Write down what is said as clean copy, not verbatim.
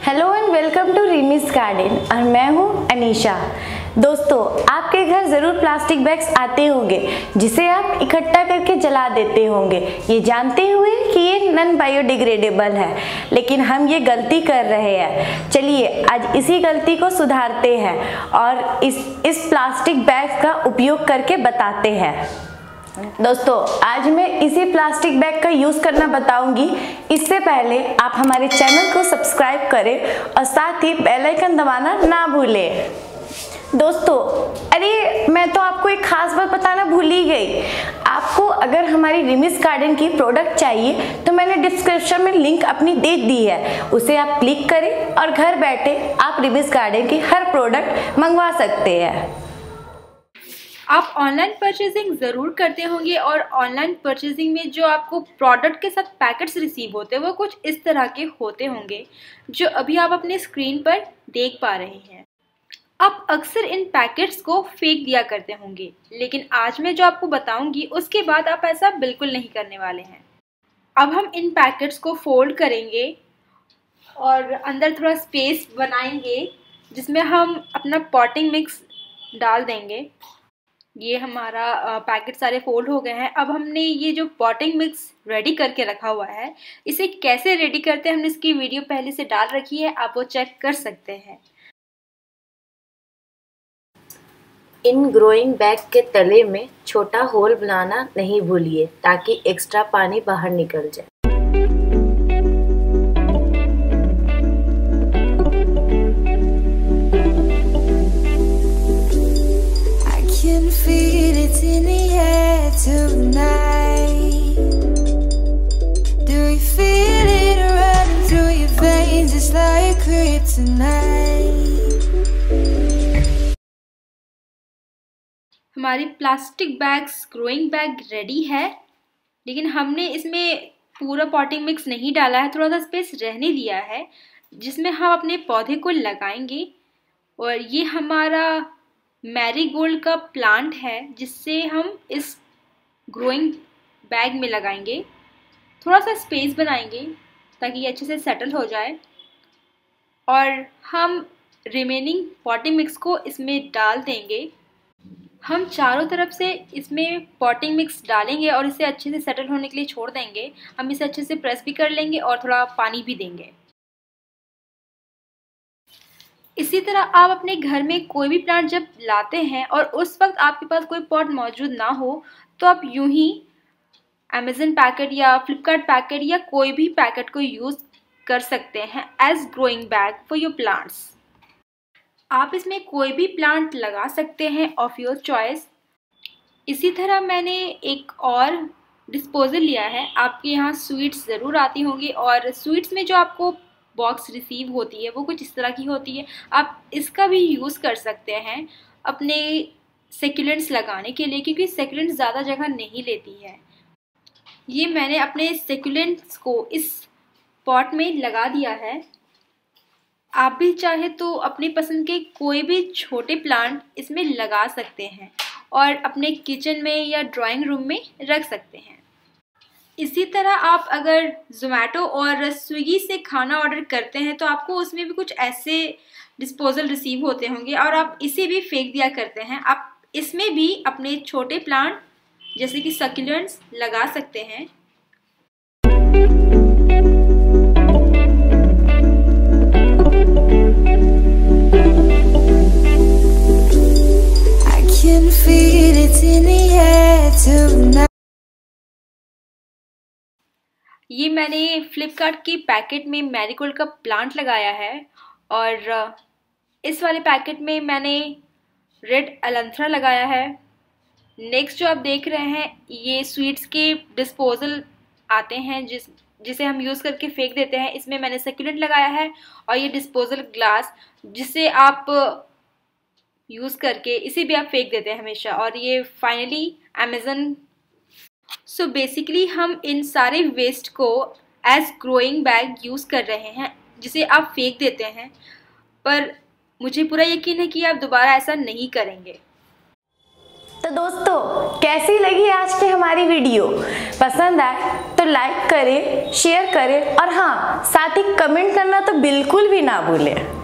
Hello and welcome to Reemi's garden और मैं हूँ अनीशा। दोस्तों, आपके घर ज़रूर प्लास्टिक बैग्स आते होंगे जिसे आप इकट्ठा करके जला देते होंगे, ये जानते हुए कि ये नॉन बायोडिग्रेडेबल है, लेकिन हम ये गलती कर रहे हैं। चलिए आज इसी गलती को सुधारते हैं और इस प्लास्टिक बैग का उपयोग करके बताते हैं। दोस्तों, आज मैं इसी प्लास्टिक बैग का यूज़ करना बताऊंगी। इससे पहले आप हमारे चैनल को सब्सक्राइब करें और साथ ही बेल आइकन दबाना ना भूलें। दोस्तों, अरे मैं तो आपको एक खास बात बताना भूल ही गई। आपको अगर हमारी रीमीज गार्डन की प्रोडक्ट चाहिए तो मैंने डिस्क्रिप्शन में लिंक अपनी दे दी है, उसे आप क्लिक करें और घर बैठे आप रीमीज गार्डन की हर प्रोडक्ट मंगवा सकते हैं। आप ऑनलाइन परचेजिंग ज़रूर करते होंगे और ऑनलाइन परचेजिंग में जो आपको प्रोडक्ट के साथ पैकेट्स रिसीव होते हैं वो कुछ इस तरह के होते होंगे जो अभी आप अपने स्क्रीन पर देख पा रहे हैं। आप अक्सर इन पैकेट्स को फेंक दिया करते होंगे, लेकिन आज मैं जो आपको बताऊंगी उसके बाद आप ऐसा बिल्कुल नहीं करने वाले हैं। अब हम इन पैकेट्स को फोल्ड करेंगे और अंदर थोड़ा स्पेस बनाएंगे जिसमें हम अपना पॉटिंग मिक्स डाल देंगे। ये हमारा पैकेट सारे फोल्ड हो गए हैं। अब हमने ये जो पॉटिंग मिक्स रेडी करके रखा हुआ है, इसे कैसे रेडी करते हैं हमने इसकी वीडियो पहले से डाल रखी है, आप वो चेक कर सकते हैं। इन ग्रोइंग बैग के तले में छोटा होल बनाना नहीं भूलिए ताकि एक्स्ट्रा पानी बाहर निकल जाए। Tonight, do you feel it running through your veins? It's like kryptonite. हमारी plastic bags growing bag ready है, लेकिन हमने इसमें पूरा पॉटिंग मिक्स नहीं डाला है, थोड़ा सा स्पेस रहने दिया है जिसमें हम अपने पौधे को लगाएंगे। और ये हमारा मैरीगोल्ड का प्लांट है जिससे हम इस ग्रोइंग बैग में लगाएंगे। थोड़ा सा स्पेस बनाएंगे ताकि ये अच्छे से सेटल हो जाए और हम रिमेनिंग पॉटिंग मिक्स को इसमें डाल देंगे। हम चारों तरफ से इसमें पॉटिंग मिक्स डालेंगे और इसे अच्छे से सेटल होने के लिए छोड़ देंगे। हम इसे अच्छे से प्रेस भी कर लेंगे और थोड़ा पानी भी देंगे। इसी तरह आप अपने घर में कोई भी प्लांट जब लाते हैं और उस वक्त आपके पास कोई पॉट मौजूद ना हो तो आप यूं ही अमेज़न पैकेट या फ्लिपकार्ट पैकेट या कोई भी पैकेट को यूज़ कर सकते हैं as growing bag for your plants. आप इसमें कोई भी प्लांट लगा सकते हैं ऑफ योर चॉइस। इसी तरह मैंने एक और डिस्पोजल लिया है। आपके यहाँ स्वीट्स ज़रूर आती होंगी और स्वीट्स में जो आपको बॉक्स रिसीव होती है वो कुछ इस तरह की होती है। आप इसका भी यूज़ कर सकते हैं अपने सेक्युलेंट्स लगाने के लिए, क्योंकि सेक्युलेंट्स ज़्यादा जगह नहीं लेती है। ये मैंने अपने सेक्युलेंट्स को इस पॉट में लगा दिया है। आप भी चाहे तो अपनी पसंद के कोई भी छोटे प्लांट इसमें लगा सकते हैं और अपने किचन में या ड्राइंग रूम में रख सकते हैं। इसी तरह आप अगर ज़ोमैटो और स्विगी से खाना ऑर्डर करते हैं तो आपको उसमें भी कुछ ऐसे डिस्पोजल रिसीव होते होंगे और आप इसे भी फेंक दिया करते हैं। आप इसमें भी अपने छोटे प्लांट जैसे कि सक्यूलेंट्स लगा सकते हैं। I can feel it in the air tonight. ये मैंने फ्लिपकार्ट की पैकेट में मैरीगोल्ड का प्लांट लगाया है और इस वाले पैकेट में मैंने रेड एलेंथ्रा लगाया है। नेक्स्ट जो आप देख रहे हैं ये स्वीट्स के डिस्पोजल आते हैं जिसे हम यूज़ करके फेंक देते हैं। इसमें मैंने सक्यूलेंट लगाया है और ये डिस्पोजल ग्लास जिसे आप यूज़ करके इसे भी आप फेंक देते हैं हमेशा। और ये फाइनली अमेज़न। सो बेसिकली हम इन सारे वेस्ट को एज ग्रोइंग बैग यूज़ कर रहे हैं जिसे आप फेंक देते हैं, पर मुझे पूरा यकीन है कि आप दोबारा ऐसा नहीं करेंगे। तो दोस्तों, कैसी लगी आज की हमारी वीडियो? पसंद आए तो लाइक करें, शेयर करें और हाँ, साथ ही कमेंट करना तो बिल्कुल भी ना भूलें।